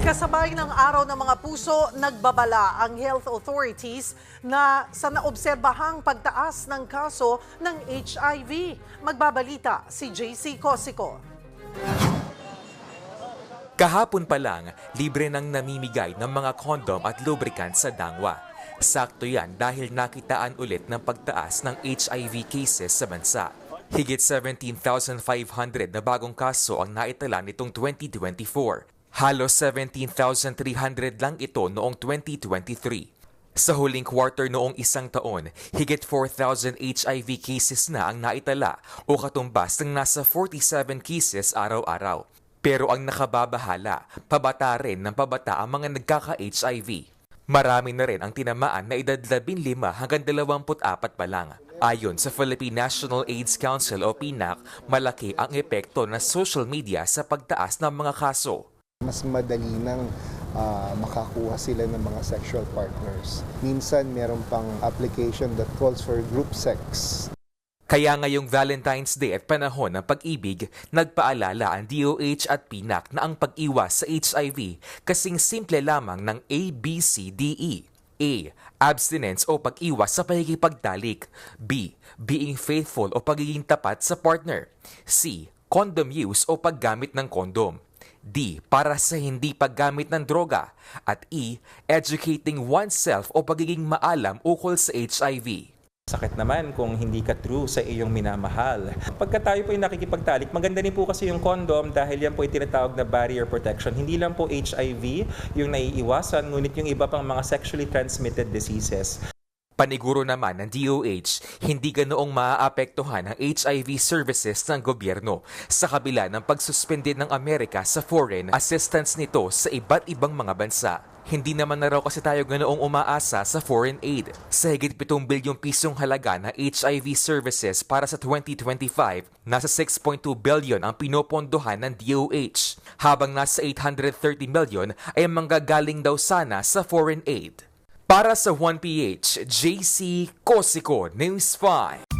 Kasabay ng Araw ng Mga Puso, nagbabala ang health authorities na sa naobserbahang pagtaas ng kaso ng HIV. Magbabalita si JC Cosico. Kahapon pa lang, libre nang namimigay ng mga kondom at lubricant sa Dangwa. Sakto yan dahil nakitaan ulit ng pagtaas ng HIV cases sa bansa. Higit 17,500 na bagong kaso ang naitala nitong 2024. Halos 17,300 lang ito noong 2023. Sa huling quarter noong isang taon, higit 4,000 HIV cases na ang naitala o katumbas ng nasa 47 cases araw-araw. Pero ang nakababahala, pabata rin ng pabata ang mga nagkaka-HIV. Marami na rin ang tinamaan na edad 15 hanggang 24 pa lang. Ayon sa Philippine National AIDS Council o PNAC, malaki ang epekto ng social media sa pagtaas ng mga kaso. Mas madali nang makakuha sila ng mga sexual partners. Minsan meron pang application that calls for group sex. Kaya ngayong Valentine's Day at panahon ng pag-ibig, nagpaalala ang DOH at PNAC na ang pag-iwas sa HIV kasing simple lamang ng ABCDE. A. Abstinence o pag-iwas sa pakikipagtalik. B. Being faithful o pagiging tapat sa partner. C. Condom use o paggamit ng kondom. D. Para sa hindi paggamit ng droga. At E. Educating oneself o pagiging maalam ukol sa HIV. Sakit naman kung hindi ka true sa iyong minamahal. Pagka tayo po ay nakikipagtalik, maganda din po kasi yung condom dahil yan po ay tinatawag na barrier protection. Hindi lang po HIV yung naiiwasan, ngunit yung iba pang mga sexually transmitted diseases. Paniguro naman ng DOH, hindi ganoong maaapektuhan ang HIV services ng gobyerno sa kabila ng pagsuspende ng Amerika sa foreign assistance nito sa iba't ibang mga bansa. Hindi naman na raw kasi tayo ganoong umaasa sa foreign aid. Sa higit 7 bilyong pisong halaga ng HIV services para sa 2025, nasa 6.2 billion ang pinopondohan ng DOH, habang nasa 830 million ay manggagaling daw sana sa foreign aid. Para sa 1PH, JC Cosico, News 5.